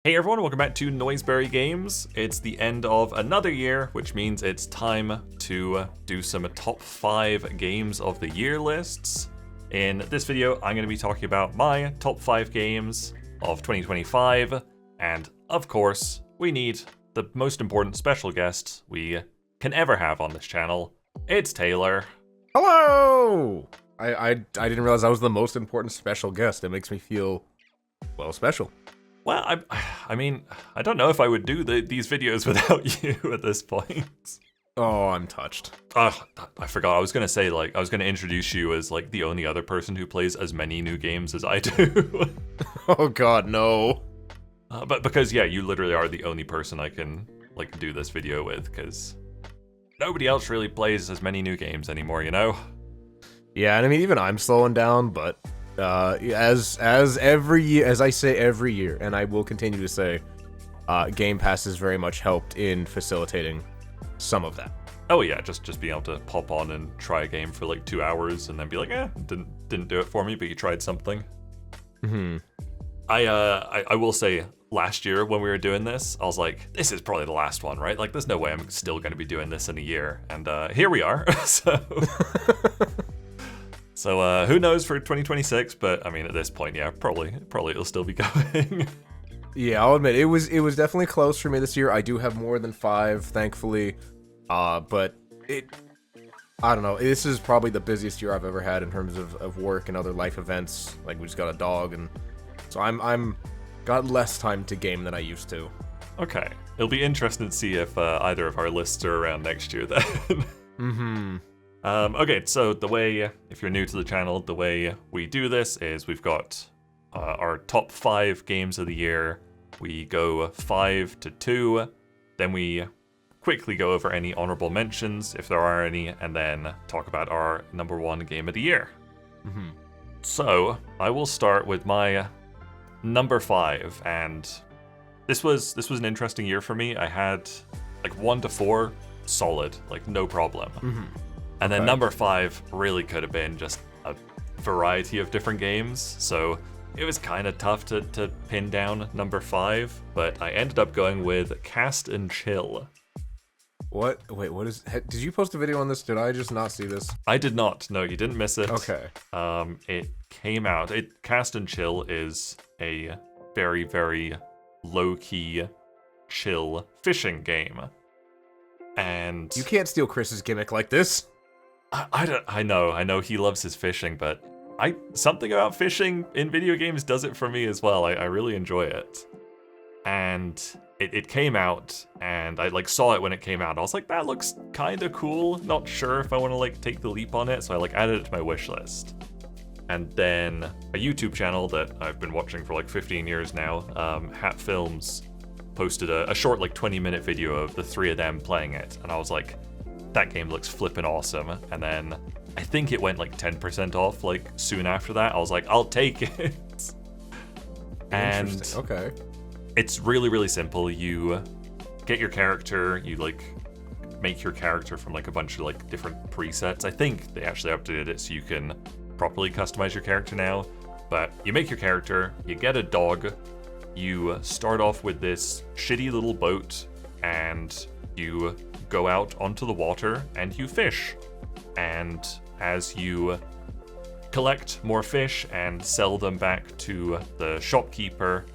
Hey everyone, welcome back to Noiseberry Games. It's the end of another year, which means it's time to do some top 5 games of the year lists. In this video, I'm going to be talking about my top 5 games of 2025, and of course, we need the most important special guest we can ever have on this channel. It's Taylor. Hello! I didn't realize I was the most important special guest. It makes me feel, well, special. Well, I mean, I don't know if I would do these videos without you at this point. Oh, I'm touched. I forgot. I was gonna say, I was gonna introduce you as, the only other person who plays as many new games as I do. Oh god, no. But because, yeah, you literally are the only person I can, do this video with, because nobody else really plays as many new games anymore, you know? Yeah, and I mean, even I'm slowing down, but as every year, as I say every year, and I will continue to say, Game Pass has very much helped in facilitating some of that. Oh yeah, just being able to pop on and try a game for 2 hours and then be like, didn't do it for me, but you tried something. Mm-hmm. I will say, last year when we were doing this, I was like, this is probably the last one, right? There's no way I'm still going to be doing this in a year, and here we are. So who knows for 2026? But I mean, at this point, yeah, probably it'll still be going. Yeah, I'll admit it was definitely close for me this year. I do have more than 5, thankfully, but I don't know. This is probably the busiest year I've ever had in terms of work and other life events. We just got a dog, and so I'm got less time to game than I used to. Okay, it'll be interesting to see if either of our lists are around next year then. Mm-hmm. Okay, so the way, if you're new to the channel, the way we do this is we've got our top 5 games of the year. We go 5 to 2, then we quickly go over any honorable mentions, if there are any, and then talk about our number 1 game of the year. Mm-hmm. So, I will start with my number 5, and this was an interesting year for me. I had 1 to 4 solid, no problem. Mm-hmm. And then number 5 really could have been just a variety of different games, so it was kind of tough to pin down number 5, but I ended up going with Cast and Chill. What? Wait, what is... Did you post a video on this? Did I just not see this? I did not. No, you didn't miss it. Okay. It came out... Cast and Chill is a very, very low-key, chill fishing game. And... You can't steal Chris's gimmick like this. I know he loves his fishing, but something about fishing in video games does it for me as well. I really enjoy it. And it came out, and I saw it when it came out. I was like, that looks kind of cool. Not sure if I want to take the leap on it, so I added it to my wish list. And then a YouTube channel that I've been watching for 15 years now, Hat Films, posted a short 20-minute video of the 3 of them playing it, and I was like, that game looks flippin' awesome. And then I think it went 10% off soon after that. I was like, I'll take it. And okay, it's really, really simple. You get your character, you make your character from a bunch of different presets. I think they actually updated it so you can properly customize your character now. But you make your character, you get a dog, you start off with this shitty little boat, and you go out onto the water and you fish. And as you collect more fish and sell them back to the shopkeeper,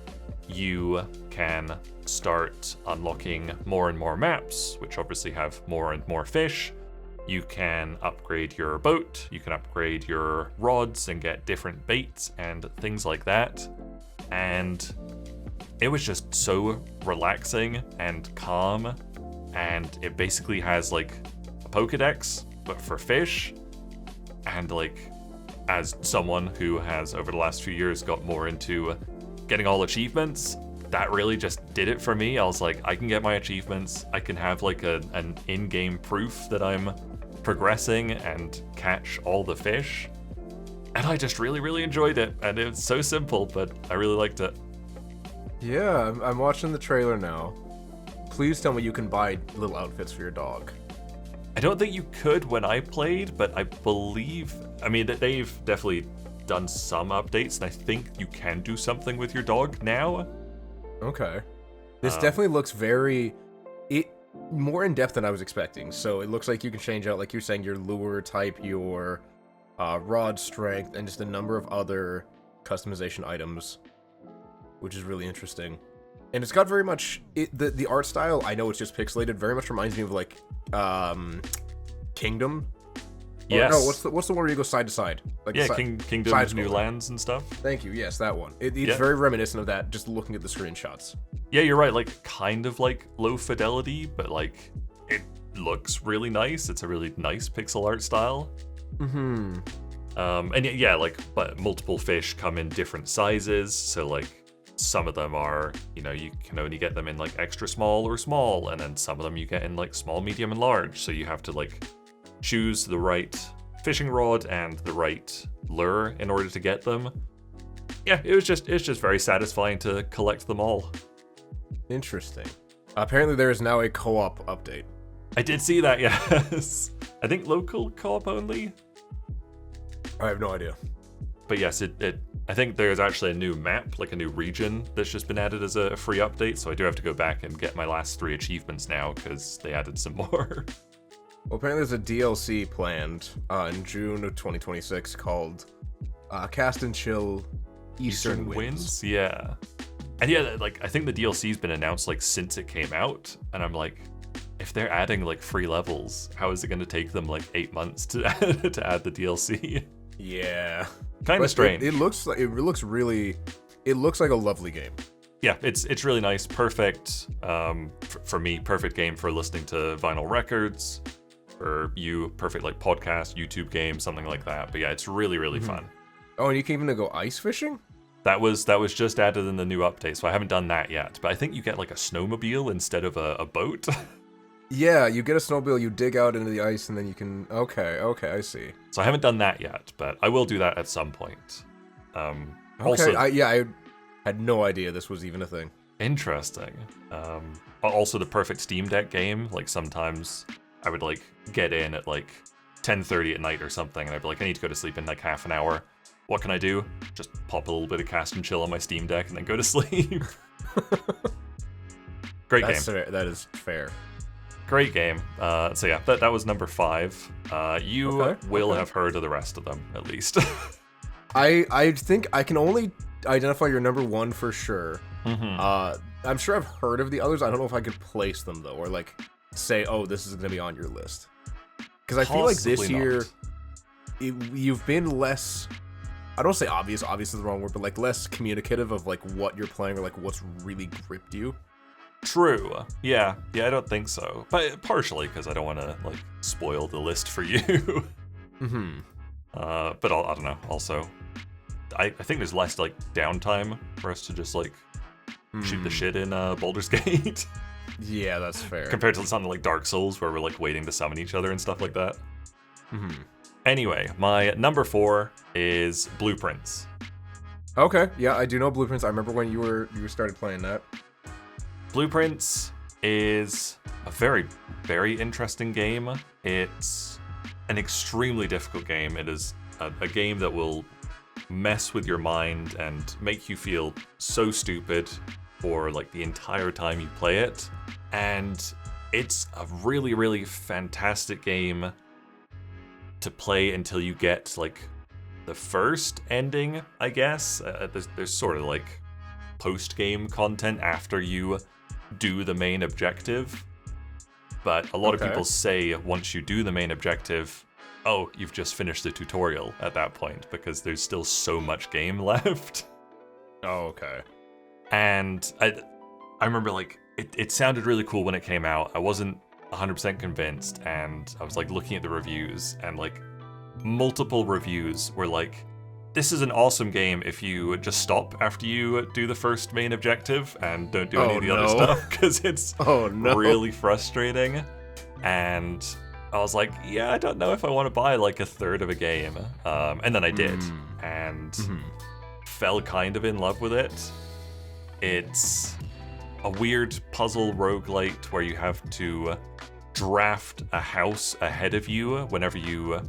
you can start unlocking more and more maps, which obviously have more and more fish. You can upgrade your boat, you can upgrade your rods and get different baits and things like that. And it was just so relaxing and calm. And it basically has a Pokedex, but for fish. And as someone who has over the last few years got more into getting all achievements, that really just did it for me. I was like, I can get my achievements, I can have an in-game proof that I'm progressing and catch all the fish. And I just really, really enjoyed it. And it's so simple, but I really liked it. Yeah, I'm watching the trailer now. Please tell me you can buy little outfits for your dog. I don't think you could when I played, but I believe... I mean, they've definitely done some updates, and I think you can do something with your dog now. Okay. This Um, definitely looks very it more in depth than I was expecting. So it looks like you can change out, like you're saying, your lure type, your rod strength, and just a number of other customization items, which is really interesting. And it's got very much the art style. I know it's just pixelated. Very much reminds me of like Kingdom. yes. Or, no, what's the one where you go side to side? Like Yeah, side Kingdoms, New scroller. Lands and stuff. Thank you. Yes, that one. It's Yeah. very reminiscent of that. Just looking at the screenshots. Yeah, you're right. Like, kind of like low fidelity, but like it looks really nice. It's a really nice pixel art style. Mm-hmm. And yeah, like, but multiple fish come in different sizes. So like, some of them are, you know, you can only get them in like extra small or small, and then some of them you get in like small, medium, and large. So you have to like choose the right fishing rod and the right lure in order to get them. Yeah, it's just very satisfying to collect them all. Interesting. Apparently, there is now a co-op update. I did see that, yes. I think local co-op only. I have no idea. But yes, I think there's actually a new map, like a new region that's just been added as a free update, so I do have to go back and get my last 3 achievements now because they added some more. Well, apparently there's a DLC planned in June of 2026 called Cast and Chill Eastern Winds. Yeah. And yeah, like I think the DLC's been announced like since it came out, and I'm like, if they're adding like free levels, how is it going to take them like 8 months to to add the DLC? Yeah. Kind of strange. It looks like it looks like a lovely game. Yeah, it's really nice. Perfect for me. Perfect game for listening to vinyl records. For you, perfect like podcast, YouTube game, something like that. But yeah, it's really fun. Oh, and you can even go ice fishing? That was just added in the new update, so I haven't done that yet. But I think you get like a snowmobile instead of a boat. Yeah, you get a snowmobile, you dig out into the ice, and then you can... Okay, I see. So I haven't done that yet, but I will do that at some point. Also, I had no idea this was even a thing. interesting. Also, the perfect Steam Deck game. Like sometimes I would like get in at like 10:30 at night or something, and I'd be like, I need to go to sleep in like half an hour. What can I do? Just pop a little bit of Cast and Chill on my Steam Deck and then go to sleep. Great game. That is fair. Great game. So yeah, that was number 5. You will have heard of the rest of them, at least. I think I can only identify your number 1 for sure. Mm-hmm. I'm sure I've heard of the others. I don't know if I could place them though, or like say, oh, this is gonna be on your list. Because I feel like this Possibly year, not. you've been less. I don't say obvious. Obvious is the wrong word, but like less communicative of like what you're playing or like what's really gripped you. True. Yeah, I don't think so. But partially because I don't want to like spoil the list for you. Mm-hmm. But I don't know. Also, I think there's less like downtime for us to just like shoot the shit in Baldur's Gate. Yeah, that's fair. Compared to something like Dark Souls where we're like waiting to summon each other and stuff like that. Mm-hmm. Anyway, my number 4 is Blueprints. Okay, yeah, I do know Blueprints. I remember when you started playing that. Blueprints is a very, very interesting game. It's an extremely difficult game. It is a game that will mess with your mind and make you feel so stupid for like the entire time you play it. And it's a really, really fantastic game to play until you get like the first ending, I guess. There's sort of like post-game content after you do the main objective, but a lot of people say once you do the main objective, oh, you've just finished the tutorial at that point because there's still so much game left. Oh, okay. And I remember like it sounded really cool when it came out. I wasn't 100% convinced, and I was like looking at the reviews, and like multiple reviews were like, this is an awesome game if you just stop after you do the first main objective and don't do any of the other stuff, because it's really frustrating. And I was like, yeah, I don't know if I want to buy like a third of a game. And then I did, and fell kind of in love with it. It's a weird puzzle roguelite where you have to draft a house ahead of you whenever you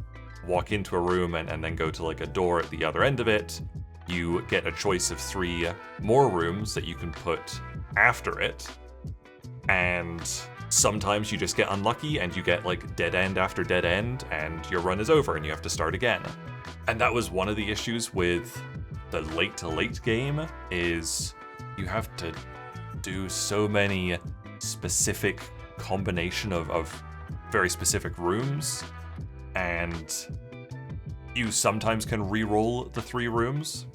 walk into a room and then go to like a door at the other end of it. You get a choice of 3 more rooms that you can put after it, and sometimes you just get unlucky and you get like dead end after dead end and your run is over and you have to start again. And that was one of the issues with the late to late game, is you have to do so many specific combination of very specific rooms, and you sometimes can re-roll the 3 rooms,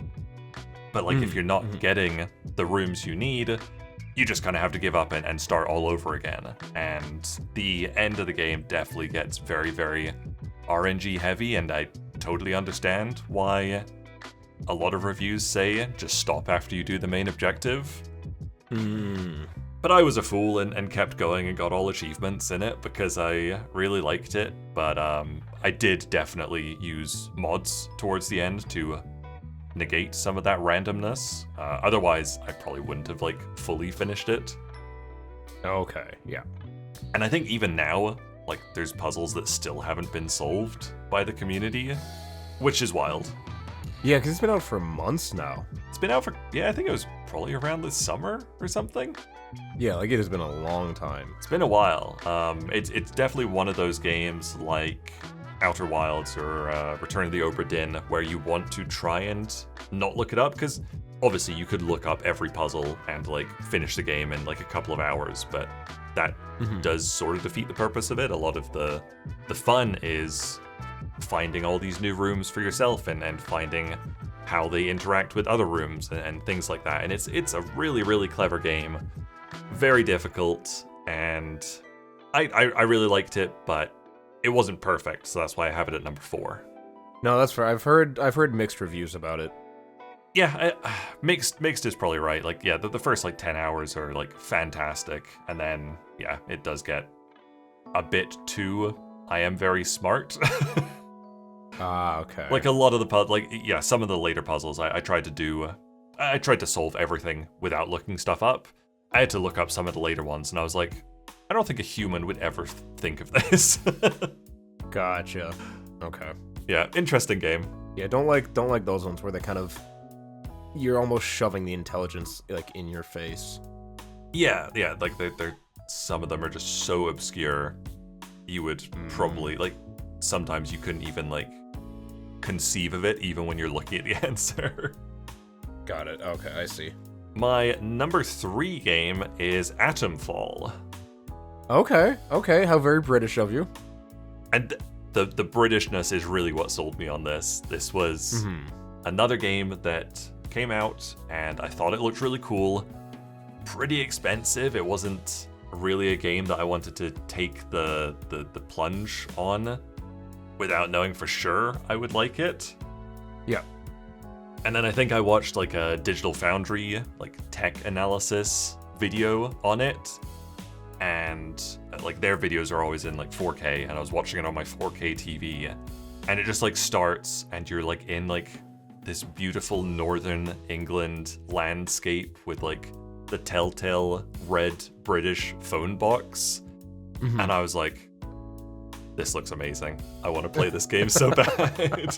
but like if you're not getting the rooms you need, you just kind of have to give up and start all over again. And the end of the game definitely gets very, very RNG heavy, and I totally understand why a lot of reviews say just stop after you do the main objective. But I was a fool and kept going and got all achievements in it because I really liked it. But I did definitely use mods towards the end to negate some of that randomness. Otherwise, I probably wouldn't have like fully finished it. Okay, yeah. And I think even now, like there's puzzles that still haven't been solved by the community, which is wild. Yeah, because it's been out for months now. It's been out for, I think it was probably around this summer or something. Yeah, like it has been a long time. It's been a while. It's definitely one of those games like Outer Wilds or Return of the Obra Dinn where you want to try and not look it up, because obviously you could look up every puzzle and like finish the game in like a couple of hours, but that does sort of defeat the purpose of it. A lot of the fun is finding all these new rooms for yourself and finding how they interact with other rooms and things like that. And it's a really, really clever game. Very difficult, and I really liked it, but it wasn't perfect, so that's why I have it at number 4. No, that's fair. I've heard mixed reviews about it. Yeah, mixed is probably right. Like, yeah, the first like 10 hours are like fantastic, and then yeah, it does get a bit too I am very smart. Okay. Like a lot of the some of the later puzzles I tried to solve everything without looking stuff up. I had to look up some of the later ones, and I was like, I don't think a human would ever think of this. Gotcha. Okay. Yeah, interesting game. Yeah, don't like those ones where they kind of, you're almost shoving the intelligence like in your face. Yeah, like they're some of them are just so obscure. You would probably like sometimes you couldn't even like conceive of it even when you're looking at the answer. Got it. Okay, I see. My number 3 game is Atomfall. Okay, how very British of you. And the Britishness is really what sold me on this. This was another game that came out, and I thought it looked really cool. Pretty expensive. It wasn't really a game that I wanted to take the plunge on without knowing for sure I would like it. Yeah. And then I think I watched like a Digital Foundry like tech analysis video on it, and like their videos are always in like 4K, and I was watching it on my 4K TV, and it just like starts and you're like in like this beautiful northern England landscape with like the telltale red British phone box, and I was like, this looks amazing. I want to play this game so bad.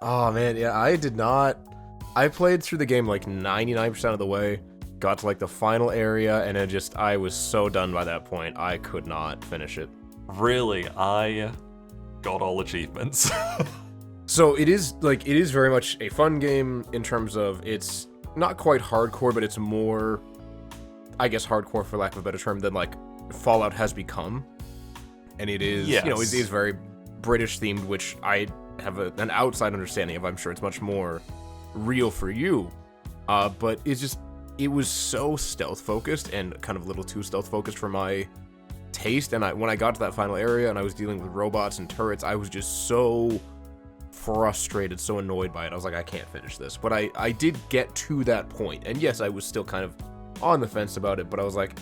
Oh man, yeah, I did not. I played through the game like 99% of the way, got to like the final area, and I was so done by that point, I could not finish it. Really, I got all achievements. So it is very much a fun game in terms of it's not quite hardcore, but it's more, I guess, hardcore for lack of a better term than like Fallout has become. And it is, yes. It is very British themed, which I have an outside understanding of. I'm sure it's much more real for you. But it was so stealth focused and kind of a little too stealth focused for my taste. And when I got to that final area and I was dealing with robots and turrets, I was just so frustrated, so annoyed by it. I was like, I can't finish this. But I did get to that point. And yes, I was still kind of on the fence about it, but I was like,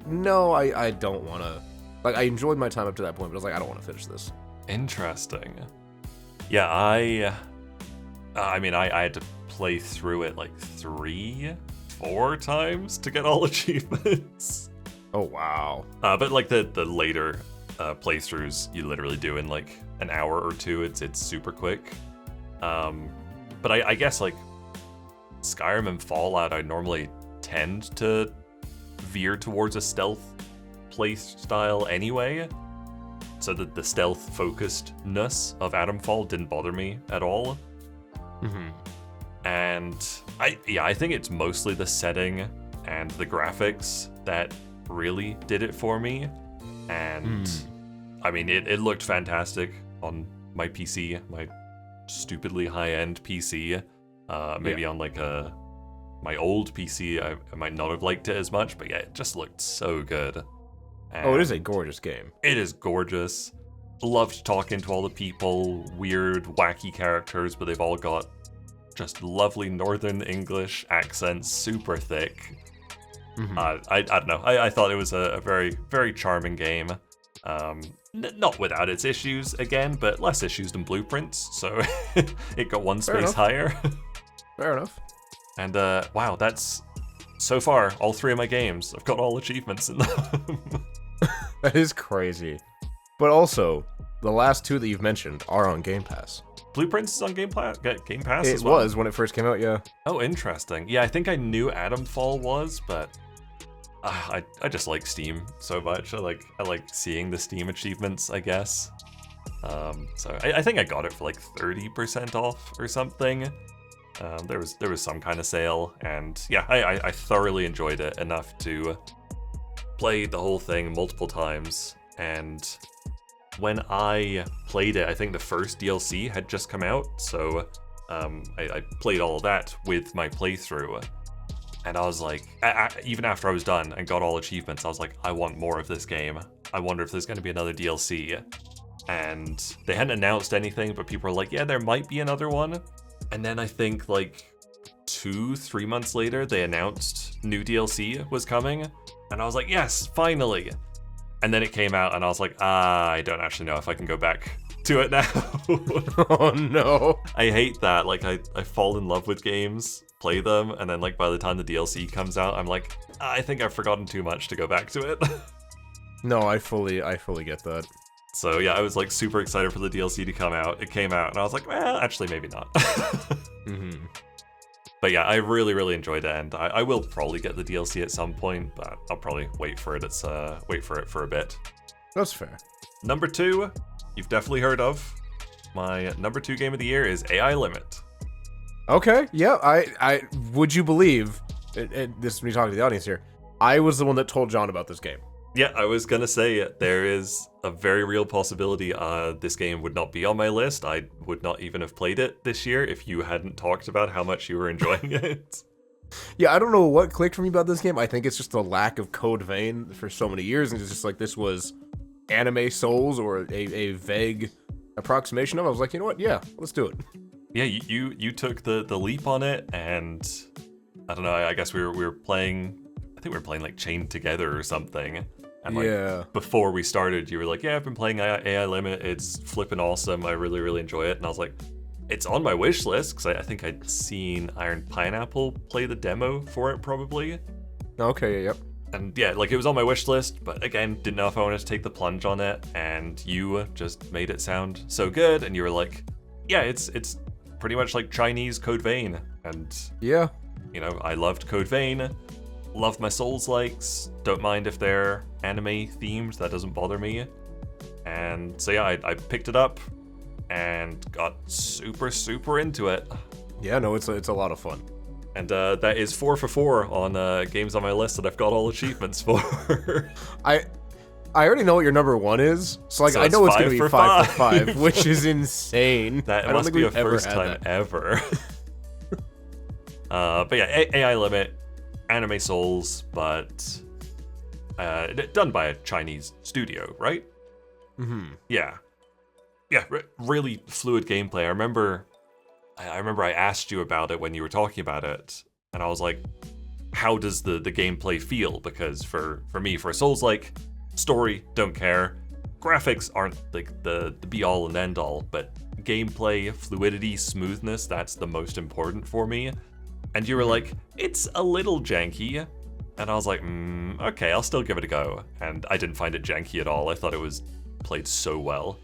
no, I don't want to. Like, I enjoyed my time up to that point, but I was like, I don't want to finish this. Interesting. Yeah, I had to play through it like 3-4 times to get all achievements. Oh, wow. But like the later playthroughs, you literally do in like an hour or two. It's super quick. But I guess like Skyrim and Fallout, I normally tend to veer towards a stealth play style anyway, so that the stealth focusedness of Atomfall didn't bother me at all. And I think it's mostly the setting and the graphics that really did it for me. And I mean, it looked fantastic on my PC, my stupidly high-end PC. Maybe on like my old PC, I might not have liked it as much, but yeah, it just looked so good. And it is a gorgeous game. it is gorgeous. Loved talking to all the people, weird, wacky characters, but they've all got just lovely Northern English accents, super thick. I don't know. I thought it was a very, very charming game. Not without its issues, again, but less issues than Blueprints, so it got one space higher. Fair enough. And wow, that's so far all 3 of my games. I've got all achievements in them. That is crazy. But also, the last 2 that you've mentioned are on Game Pass. Blueprints is on Game Pass It as well? was when it first came out, yeah. Oh, interesting. Yeah, I think I knew Atomfall was, but I just like Steam so much. I like seeing the Steam achievements, I guess. So I think I got it for like 30% off or something. There was some kind of sale, and yeah, I thoroughly enjoyed it enough to play the whole thing multiple times. And when I played it, I think the first DLC had just come out, so I played all of that with my playthrough. And I was like, even after I was done and got all achievements, I was like, I want more of this game. I wonder if there's going to be another DLC. And they hadn't announced anything, but people were like, yeah, there might be another one. And then I think like 2-3 months later, they announced new DLC was coming. And I was like, yes, finally. And then it came out and I was like, I don't actually know if I can go back to it now. Oh no. I hate that. Like I fall in love with games, play them, and then like by the time the DLC comes out, I'm like, I think I've forgotten too much to go back to it. No, I fully get that. So yeah, I was like super excited for the DLC to come out. It came out and I was like, well, actually maybe not. But yeah, I really, really enjoyed it, and I will probably get the DLC at some point, but I'll probably wait for it for a bit. That's fair. Number 2, you've definitely heard of. My number 2 game of the year is AI Limit. Okay, yeah, I would you believe, this is me talking to the audience here, I was the one that told John about this game. Yeah, I was gonna say there is a very real possibility this game would not be on my list. I would not even have played it this year if you hadn't talked about how much you were enjoying it. Yeah, I don't know what clicked for me about this game. I think it's just a lack of Code Vein for so many years, and it's just like this was anime Souls or a vague approximation of it. I was like, you know what? Yeah, let's do it. Yeah, you took the leap on it, and I don't know. I guess we were playing. I think we were playing like Chained Together or something. And like before we started, you were like, yeah, I've been playing AI Limit. It's flipping awesome. I really, really enjoy it. And I was like, it's on my wish list, because I think I'd seen Iron Pineapple play the demo for it probably. Okay, yep. And yeah, like it was on my wish list, but again, didn't know if I wanted to take the plunge on it. And you just made it sound so good. And you were like, yeah, it's pretty much like Chinese Code Vein. And yeah, you know, I loved Code Vein. Love my Souls-likes, don't mind if they're anime themed, that doesn't bother me. And so yeah, I picked it up and got super, super into it. Yeah, no, it's a lot of fun. And that is 4 for 4 on games on my list that I've got all achievements for. I already know what your number 1 is, so like I know it's gonna be 5 for 5, which is insane. That must be a first time ever. But yeah, AI Limit. Anime Souls, but done by a Chinese studio, right? Yeah, really fluid gameplay. I remember I asked you about it when you were talking about it, and I was like, how does the gameplay feel? Because for me, for a Souls-like, story, don't care. Graphics aren't like the be-all and end-all, but gameplay, fluidity, smoothness, that's the most important for me. And you were like, it's a little janky. And I was like, okay, I'll still give it a go. And I didn't find it janky at all. I thought it was played so well.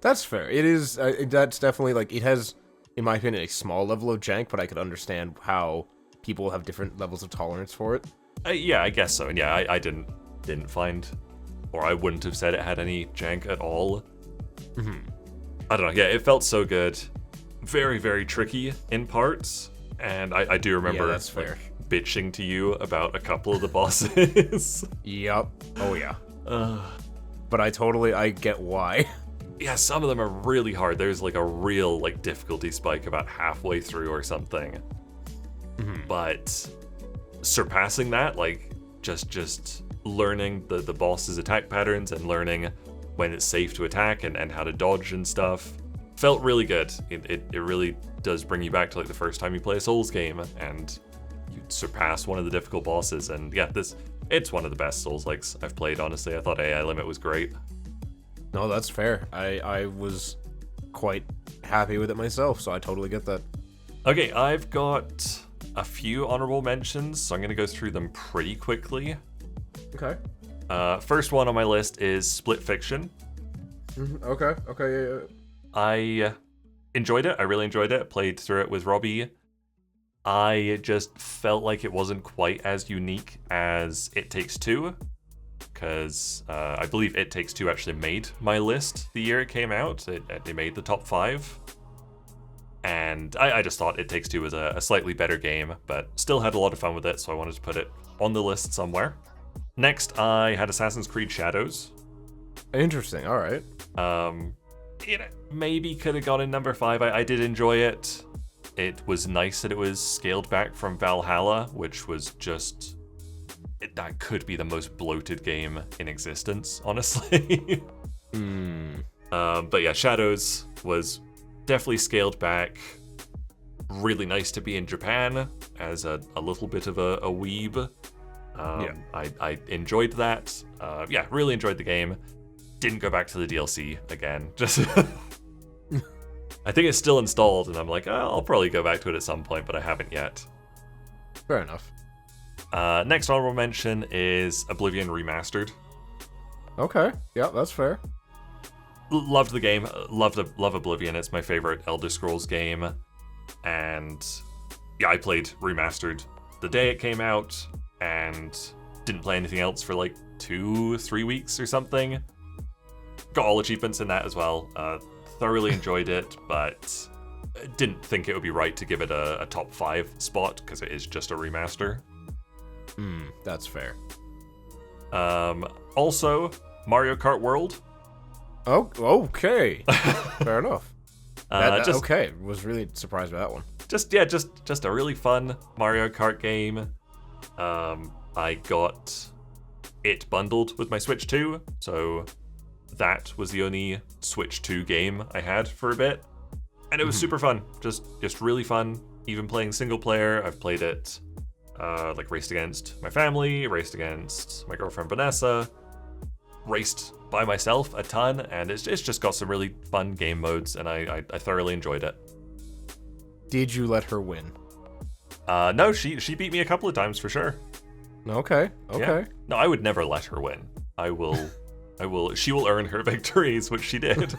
That's fair. It is, that's definitely, like, it has, in my opinion, a small level of jank, but I could understand how people have different levels of tolerance for it. Yeah, I guess so. And yeah, I didn't find, or I wouldn't have said it had any jank at all. I don't know. Yeah, it felt so good. Very, very tricky in parts. And I do remember that's fair. Bitching to you about a couple of the bosses. Yep. Oh, yeah. But I get why. Yeah, some of them are really hard. There's like a real difficulty spike about halfway through or something. But surpassing that, just learning the boss's attack patterns and learning when it's safe to attack and how to dodge and stuff, felt really good. It really does bring you back to the first time you play a Souls game and you surpass one of the difficult bosses. And yeah, it's one of the best Souls-likes I've played, honestly. I thought AI Limit was great. No, that's fair. I was quite happy with it myself, so I totally get that. Okay, I've got a few honorable mentions, so I'm going to go through them pretty quickly. Okay. First one on my list is Split Fiction. Okay, yeah. I enjoyed it. I really enjoyed it. Played through it with Robbie. I just felt like it wasn't quite as unique as It Takes Two, because I believe It Takes Two actually made my list the year it came out. It made the top 5. And I just thought It Takes Two was a slightly better game, but still had a lot of fun with it, so I wanted to put it on the list somewhere. Next, I had Assassin's Creed Shadows. Interesting, alright. Maybe could have got in number 5. I did enjoy it. It was nice that it was scaled back from Valhalla, which was just... that could be the most bloated game in existence, honestly. But yeah, Shadows was definitely scaled back. Really nice to be in Japan as a little bit of a weeb. I enjoyed that. Yeah, really enjoyed the game. Didn't go back to the DLC again. Just I think it's still installed, and I'm like, oh, I'll probably go back to it at some point, but I haven't yet. Fair enough. Next honorable mention is Oblivion Remastered. Okay, yeah, that's fair. Loved the game. Love Oblivion. It's my favorite Elder Scrolls game. And yeah, I played Remastered the day it came out and didn't play anything else for 2-3 weeks or something. Got all achievements in that as well. Thoroughly enjoyed it, but didn't think it would be right to give it a top 5 spot because it is just a remaster. That's fair. Also, Mario Kart World. Oh, okay. Fair enough. Just, okay, was really surprised by that one. Just a really fun Mario Kart game. I got it bundled with my Switch 2, so that was the only Switch 2 game I had for a bit, and it was super fun. Just really fun. Even playing single player, I've played it. Raced against my family, raced against my girlfriend Vanessa, raced by myself a ton, and it's just got some really fun game modes, and I thoroughly enjoyed it. Did you let her win? No, she beat me a couple of times for sure. Okay. Yeah. No, I would never let her win. She will earn her victories, which she did.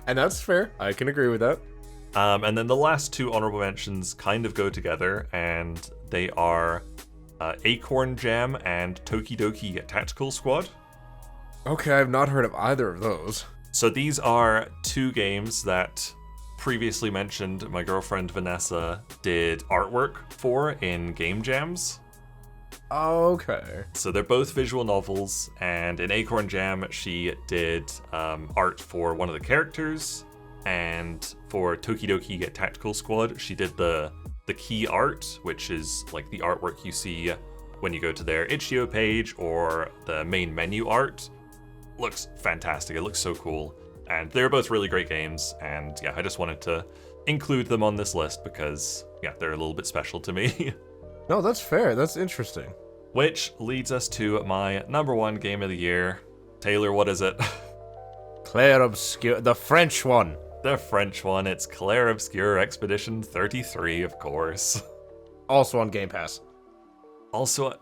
And that's fair. I can agree with that. And then the last 2 honorable mentions kind of go together, and they are Acorn Jam and Tokidoki Tactical Squad. Okay, I've not heard of either of those. So these are 2 games that previously mentioned my girlfriend Vanessa did artwork for in game jams. Okay. So they're both visual novels, and in Acorn Jam she did art for one of the characters, and for Tokidoki Tactical Squad she did the key art, which is the artwork you see when you go to their itch.io page or the main menu art. Looks fantastic. It looks so cool. And they're both really great games, and yeah, I just wanted to include them on this list because yeah, they're a little bit special to me. No, that's fair. That's interesting. Which leads us to my number 1 game of the year. Taylor, what is it? Clair Obscur, the French one. The French one. It's Clair Obscur Expedition 33, of course. Also on Game Pass. Also,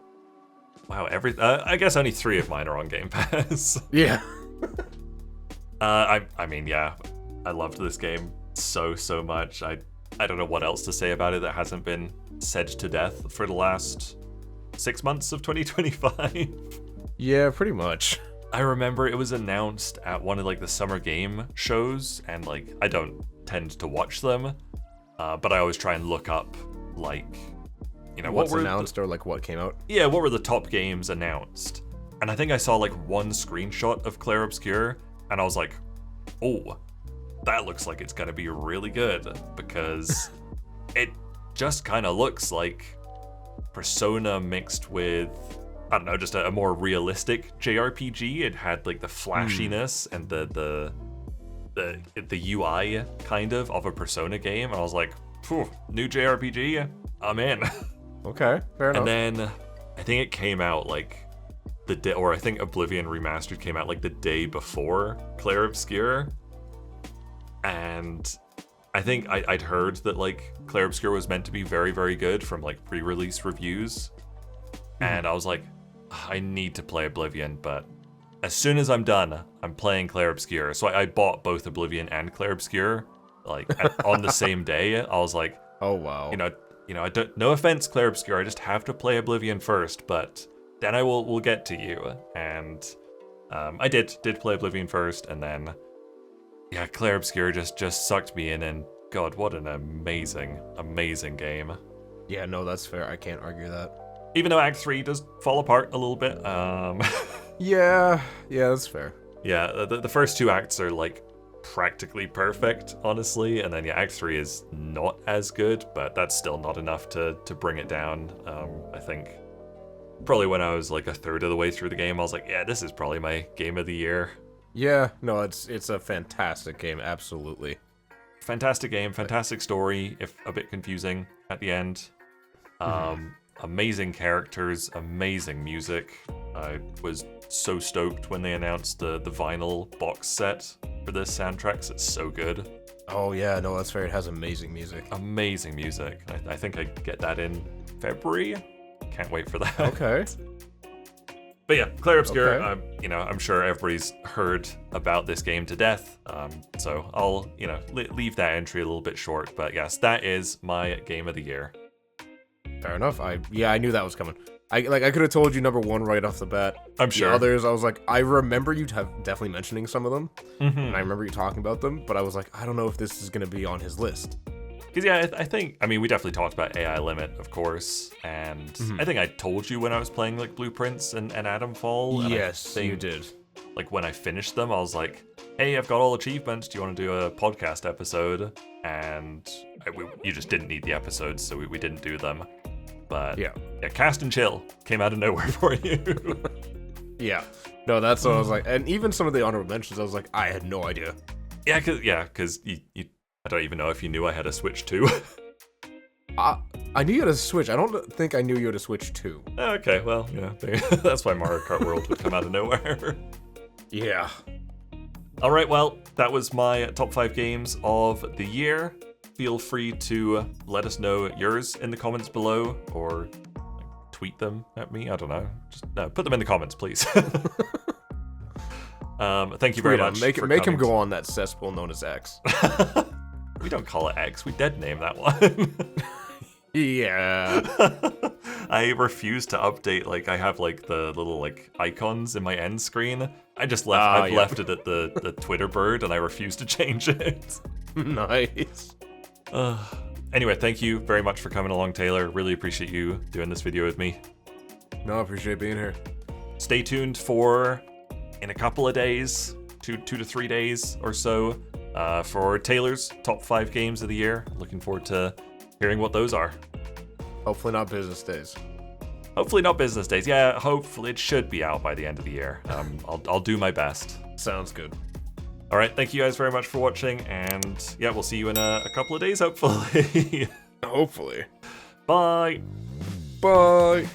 wow, I guess only 3 of mine are on Game Pass. Yeah. I mean, yeah, I loved this game so much. I don't know what else to say about it that hasn't been said to death for the last 6 months of 2025. Yeah, pretty much. I remember it was announced at one of like the summer game shows, and like I don't tend to watch them, but I always try and look up like, you know, What's announced or like what came out? Yeah, what were the top games announced? And I think I saw like one screenshot of Clair Obscur, and I was like, oh, that looks like it's gonna be really good, because it just kind of looks like Persona mixed with, I don't know, just a more realistic JRPG. It had like the flashiness and the UI kind of a Persona game, and I was like, phew, new JRPG, I'm in. Okay, fair enough. And then I think it came out like the day, or I think Oblivion Remastered came out like the day before Clair Obscur, and I think I'd heard that like Clair Obscur was meant to be very, very good from like pre-release reviews, and I was like, I need to play Oblivion, but as soon as I'm done, I'm playing Clair Obscur. So I bought both Oblivion and Clair Obscur like on the same day. I was like, oh wow, I don't. No offense, Clair Obscur, I just have to play Oblivion first, but then I will get to you. And I did play Oblivion first, and then yeah, Clair Obscur just sucked me in, and God, what an amazing game. Yeah, no, that's fair. I can't argue that. Even though Act 3 does fall apart a little bit. Yeah, that's fair. Yeah, the first 2 acts are like practically perfect, honestly, and then yeah, Act 3 is not as good, but that's still not enough to bring it down. I think probably when I was like a third of the way through the game, I was like, yeah, this is probably my game of the year. Yeah, no, it's a fantastic game, absolutely. Fantastic game, fantastic story, if a bit confusing at the end. Amazing characters, amazing music. I was so stoked when they announced the vinyl box set for this soundtracks. It's so good. Oh yeah, no, that's fair. It has amazing music. Amazing music. I think I get that in February. Can't wait for that. Okay. But yeah, Clair Obscur, Okay. I'm sure everybody's heard about this game to death. So I'll, leave that entry a little bit short. But yes, that is my game of the year. Fair enough. I knew that was coming. I could have told you number 1 right off the bat. I'm sure. The others, I was like, I remember you definitely mentioning some of them, and I remember you talking about them, but I was like, I don't know if this is going to be on his list. Because yeah, I think, we definitely talked about AI Limit, of course, and I think I told you when I was playing like Blueprints and Atom Fall. And yes, you did. Like when I finished them, I was like, hey, I've got all achievements. Do you want to do a podcast episode? And you just didn't need the episodes, so we didn't do them. But yeah, Cast and Chill came out of nowhere for you. Yeah. No, that's what I was like. And even some of the honorable mentions, I was like, I had no idea. Yeah, because you I don't even know if you knew I had a Switch 2. I knew you had a Switch. I don't think I knew you had a Switch 2. Okay, well, yeah. That's why Mario Kart World would come out of nowhere. Yeah. All right, well, that was my top 5 games of the year. Feel free to let us know yours in the comments below, or tweet them at me. I don't know. Just put them in the comments, please. Thank you very much. Make him go on that cesspool known as X. We don't call it X. We dead name that one. Yeah. I refuse to update. Like I have like the little like icons in my end screen. I just left. I've left it at the Twitter bird, and I refuse to change it. Nice. Anyway, thank you very much for coming along, Taylor. Really appreciate you doing this video with me. No, I appreciate being here. Stay tuned for, in a couple of days, two to 3 days or so, for Taylor's top 5 games of the year. Looking forward to hearing what those are. Hopefully not business days. Hopefully not business days. Yeah, hopefully it should be out by the end of the year. I'll do my best. Sounds good. All right, thank you guys very much for watching, and yeah, we'll see you in a couple of days, hopefully. Hopefully. Bye. Bye.